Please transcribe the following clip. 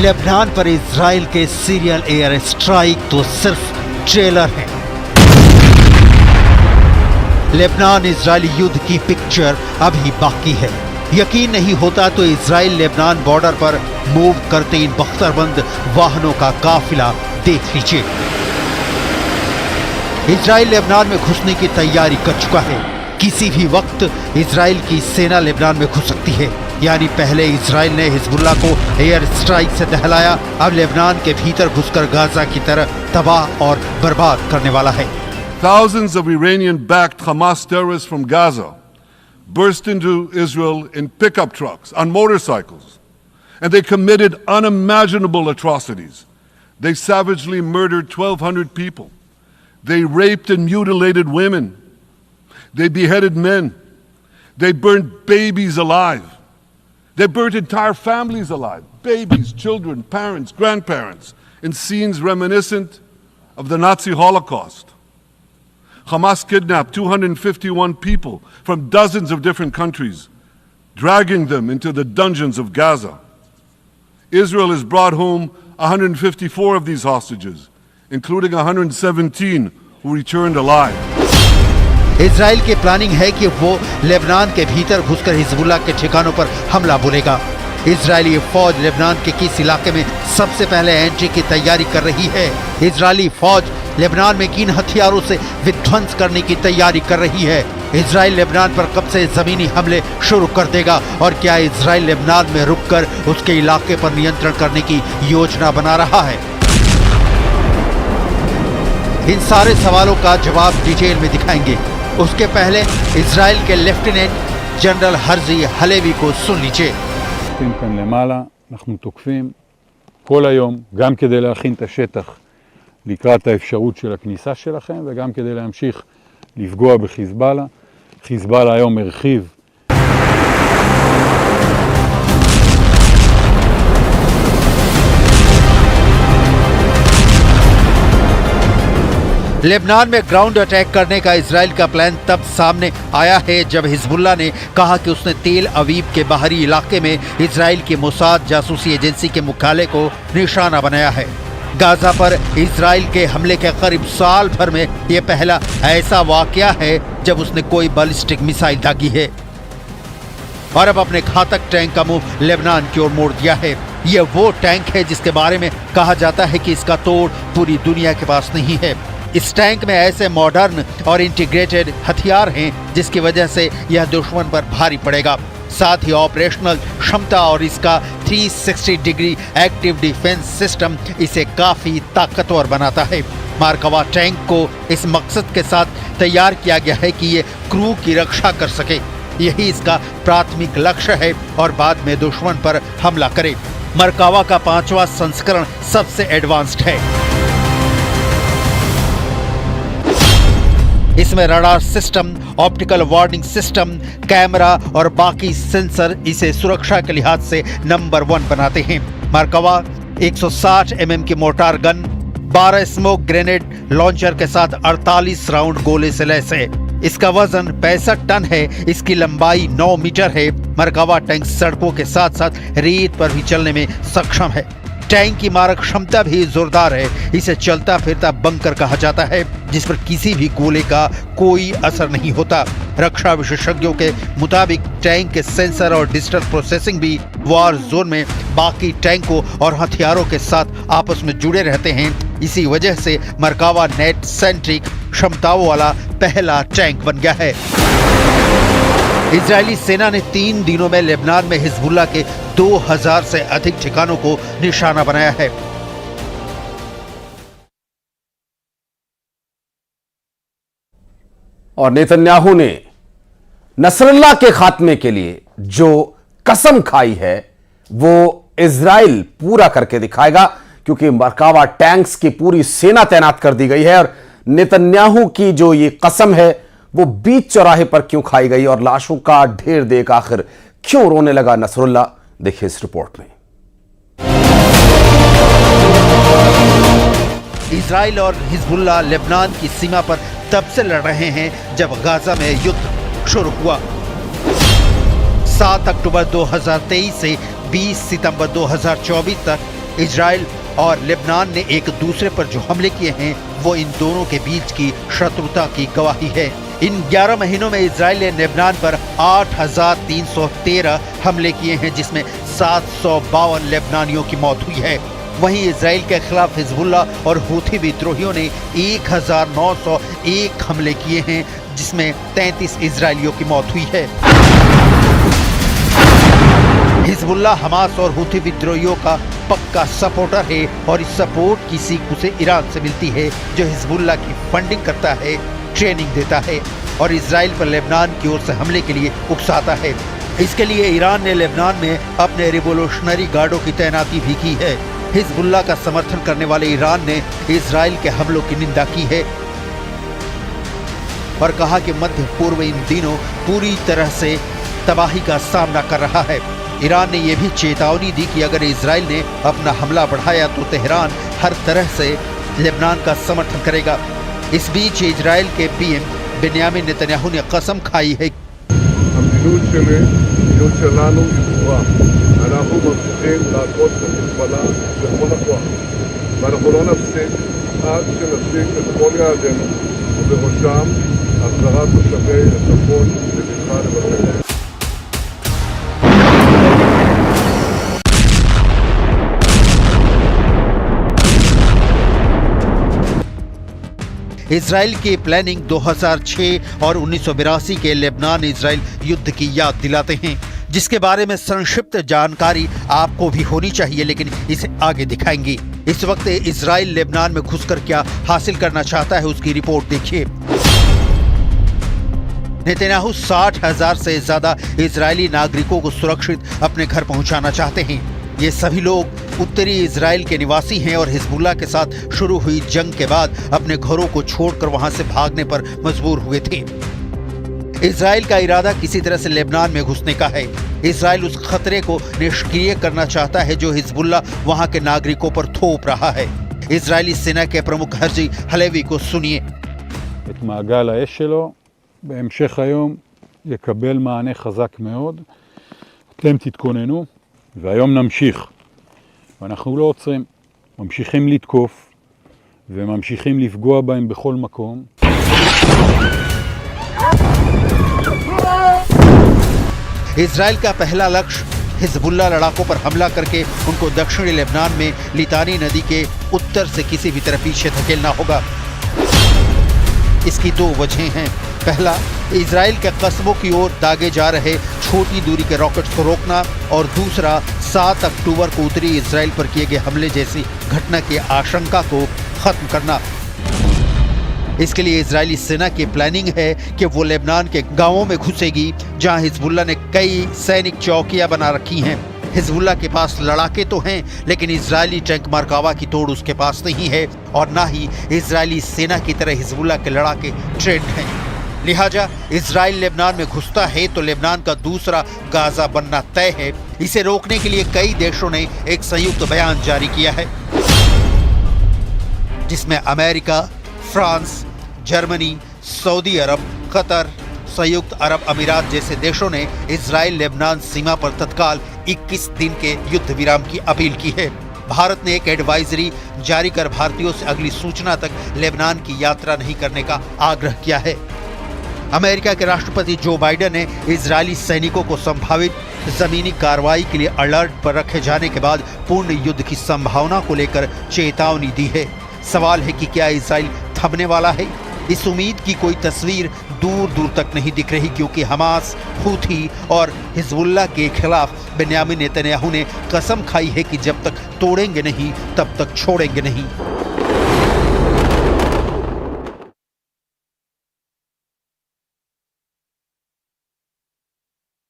Lebanon पर Israel के serial air strike तो सिर्फ ट्रेलर है। लेबनान इजरायली युद्ध की पिक्चर अभी बाकी है। यकीन नहीं होता तो इजराइल लेबनान बॉर्डर पर मूव करते इन बख्तरबंद वाहनों का काफिला देख लीजिए। इजराइल लेबनान में घुसने की तैयारी कर चुका है। किसी भी वक्त इजराइल की सेना लेबनान में घुस सकती है। यानी पहले इजराइल ने हिजबुल्लाह को एयर स्ट्राइक से दहलाया, अब लेबनान के भीतर घुसकर गाजा की तरह तबाह और बर्बाद करने वाला है। Thousands of Iranian-backed Hamas terrorists from Gaza burst into Israel in pickup trucks, on motorcycles, and they committed unimaginable atrocities. They savagely murdered 1,200 people. They raped and mutilated women. They beheaded men. They burned babies alive. They burnt entire families alive. Babies, children, parents, grandparents, in scenes reminiscent of the Nazi Holocaust. Hamas kidnapped 251 people from dozens of different countries, dragging them into the dungeons of Gaza. Israel has brought home 154 of these hostages, including 117 who returned alive. Israel की planning है कि वो Lebanon के भीतर घुसकर Hezbollah के ठिकानों पर हमला बोलेगा। इजरायली फौज लेबनान के किस इलाके में सबसे पहले एंट्री की तैयारी कर रही है? इजरायली फौज लेबनान में किन हथियारों से विध्वंस करने की तैयारी कर रही है? इजराइल लेबनान पर कब से जमीनी हमले शुरू कर देगा? और क्या इजराइल लेबनान में रुककर उसके इलाके पर नियंत्रण करने की योजना बना रहा है? इन सारे सवालों का जवाब डिटेल में दिखाएंगे। उसके पहले इजराइल के लेफ्टिनेंट जनरल हर्जी हलेवी को सुन लीजिए। כאן למעלה, אנחנו תוקפים כל היום, גם כדי להכין את השטח לקראת האפשרות של הכניסה שלכם, וגם כדי להמשיך לפגוע בחיזבאללה. חיזבאללה היום הרחיב लेबनान में ग्राउंड अटैक करने का इजराइल का प्लान तब सामने आया है जब हिजबुल्लाह ने कहा कि उसने तेल अवीव के बाहरी इलाके में इजराइल की मोसाद जासूसी एजेंसी के मुख्यालय को निशाना बनाया है। गाजा पर इजराइल के हमले के करीब साल भर में यह पहला ऐसा वाकया है जब उसने कोई बैलिस्टिक मिसाइल दागी है और अब अपने घातक टैंक का मुंह लेबनान की ओर मोड़ दिया है। यह वो टैंक है जिसके बारे में कहा जाता है कि इसका तोड़ पूरी दुनिया के पास नहीं है। इस टैंक में ऐसे मॉडर्न और इंटीग्रेटेड हथियार हैं जिसकी वजह से यह दुश्मन पर भारी पड़ेगा। साथ ही ऑपरेशनल क्षमता और इसका 360 डिग्री एक्टिव डिफेंस सिस्टम इसे काफी ताकतवर बनाता है। मार्कवा टैंक को इस मकसद के साथ तैयार किया गया है कि ये क्रू की रक्षा कर सके। यही इसका प्राथमिक लक्ष्य है और बाद में दुश्मन पर हमला करे। मरकावा का 5वां संस्करण सबसे एडवांस्ड है। इसमें radar system, optical warning system, camera और बाकी सेंसर इसे सुरक्षा के लिहाज से नंबर 1 बनाते हैं। मरकावा 160 mm की mortar gun, 12 smoke grenade launcher के साथ 48 राउंड गोले से लैस है। इसका वजन 65 टन है। इसकी लंबाई 9 मीटर है। मरकावा टैंक सड़कों के साथ साथ रेत पर भी चलने में सक्षम है। टैंक की मारक क्षमता भी जोरदार है। इसे चलता फिरता बंकर कहा जाता है जिस पर किसी भी गोले का कोई असर नहीं होता। रक्षा विशेषज्ञों के मुताबिक टैंक के सेंसर और डिजिटल प्रोसेसिंग भी वॉर जोन में बाकी टैंकों और हथियारों के साथ आपस में जुड़े रहते हैं। इसी वजह से मरकावा नेट सेंट्रिक क्षमताओं वाला पहला टैंक बन गया है। इजरायली सेना ने 3 दिनों में लेबनान में हिजबुल्लाह के 2000 से अधिक ठिकानों को निशाना बनाया है। और नेतन्याहू ने नसरल्लाह के खात्मे के लिए जो कसम खाई है वो इजराइल पूरा करके दिखाएगा, क्योंकि मरकावा टैंक्स की पूरी सेना तैनात कर दी गई है। और नेतन्याहू की जो ये कसम है वो बीच चौराहे पर क्यों खाई गई और लाशों का ढेर देख आखिर क्यों रोने लगा नसरुल्लाह, देखिए इस रिपोर्ट में। इजराइल और हिजबुल्लाह लेबनान की सीमा पर तब से लड़ रहे हैं जब गाजा में युद्ध शुरू हुआ। 7 अक्टूबर 2023 से 20 सितंबर 2024 तक इजराइल और लेबनान ने एक दूसरे पर जो हमले किए हैं वो इन दोनों के बीच की शत्रुता की गवाही है। इन 11 महीनों में इजराइल ने लेबनान पर 8,313 हमले किए हैं, जिसमें 752 लेबनानियों की मौत हुई है। वहीं इजराइल के खिलाफ हिजबुल्ला और हूथी विद्रोहियों ने 1,901 हमले किए हैं, जिसमें 33 इजरायलियों की मौत हुई है। हिजबुल्ला हमास और हूथी विद्रोहियों का पक्का सपोर्टर है और इस सपोर्ट की सीख उसे ईरान से मिलती है, जो हिजबुल्ला की फंडिंग करता है, ट्रेनिंग देता है और इजराइल पर लेबनान की ओर से हमले के लिए उकसाता है। इसके लिए ईरान ने लेबनान में अपने रिवोल्यूशनरी गार्डों की तैनाती भी की है। हिजबुल्ला का समर्थन करने वाले ईरान ने इजराइल के हमलों की निंदा की है और कहा कि मध्य पूर्व इन दिनों पूरी तरह से तबाही का सामना कर रहा है। ईरान ने यह भी चेतावनी दी कि अगर इजराइल ने अपना हमला बढ़ाया तो तेहरान हर तरह से लेबनान का समर्थन करेगा। इस बीच इजराइल के पीएम बेन्यामिन नेतन्याहू ने कसम खाई है המדיניות שלנו היא ברורה. אנחנו ממשיכים לעקוד את החיזבאללה בכל הכוח. ואנחנו לא נפסיק עד שנשיג את כל יעדינו, ובראשם החזרת תושבי הצפון בבטחה לבתיהם. इजराइल की प्लानिंग 2006 और 1982 के लेबनान इजराइल युद्ध की याद दिलाते हैं, जिसके बारे में संक्षिप्त जानकारी आपको भी होनी चाहिए, लेकिन इसे आगे दिखाएंगे। इस वक्त इजराइल लेबनान में घुसकर क्या हासिल करना चाहता है उसकी रिपोर्ट देखिए। नेतन्याहू 60,000 से ज्यादा इजरायली नागरिकों को सुरक्षित अपने घर पहुंचाना चाहते हैं। ये सभी लोग उत्तरी इजराइल के निवासी हैं और हिजबुल्ला के साथ शुरू हुई जंग के बाद अपने घरों को छोड़कर वहां से भागने पर मजबूर हुए थे। इजराइल का इरादा किसी तरह से लेबनान में घुसने का है। इजराइल उस खतरे को निष्क्रिय करना चाहता है जो हिजबुल्ला वहां के नागरिकों पर थोप रहा है। इजरायली सेना के प्रमुख हर्जी हलेवी को सुनिए। את מעגל האש שלו בהמשך היום יקבל מענה חזק מאוד. אתם תתכוננו והיום נמשיך. ואנחנו לא עוצרים, ממשיכים לתקוף וממשיכים לפגוע בהם בכל מקום. इजराइल का पहला लक्ष्य हिजबुल्ला लड़ाकों पर हमला करके उनको दक्षिणी लेबनान में लितानी नदी के उत्तर से किसी भी तरह पीछे धकेलना होगा। इसकी दो वजहें हैं। पहला, इजराइल के कस्बों की ओर दागे जा रहे छोटी दूरी के रॉकेट्स को रोकना और दूसरा 7 अक्टूबर को उत्तरी इजराइल पर किए गए हमले जैसी घटना की आशंका को खत्म करना। इसके लिए इजरायली सेना की प्लानिंग है कि वो लेबनान के गांवों में घुसेगी जहां हिजबुल्ला ने कई सैनिक चौकियां बना रखी हैं। हिजबुल्ला के पास लड़ाके तो हैं, लेकिन इजरायली टैंक मरकावा की तोड़ उसके पास नहीं है और ना ही इजरायली सेना की तरह हिजबुल्ला के लड़ाके ट्रेंड हैं। लिहाजा इजराइल लेबनान में घुसता है तो लेबनान का दूसरा गाजा बनना तय है। इसे रोकने के लिए कई देशों ने एक संयुक्त बयान जारी किया है, जिसमें अमेरिका, फ्रांस, जर्मनी, सऊदी अरब, कतर, संयुक्त अरब अमीरात जैसे देशों ने इजराइल लेबनान सीमा पर तत्काल 21 दिन के युद्ध विराम की अपील की है। भारत ने एक एडवाइजरी जारी कर भारतीयों से अगली सूचना तक लेबनान की यात्रा नहीं करने का आग्रह किया है। अमेरिका के राष्ट्रपति जो बाइडेन ने इजरायली सैनिकों को संभावित जमीनी कार्रवाई के लिए अलर्ट पर रखे जाने के बाद पूर्ण युद्ध की संभावना को लेकर चेतावनी दी है। सवाल है कि क्या इजराइल थमने वाला है? इस उम्मीद की कोई तस्वीर दूर दूर तक नहीं दिख रही, क्योंकि हमास, हूथी और हिजबुल्ला के खिलाफ बेन्यामिन नेतन्याहू ने कसम खाई है कि जब तक तोड़ेंगे नहीं तब तक छोड़ेंगे नहीं।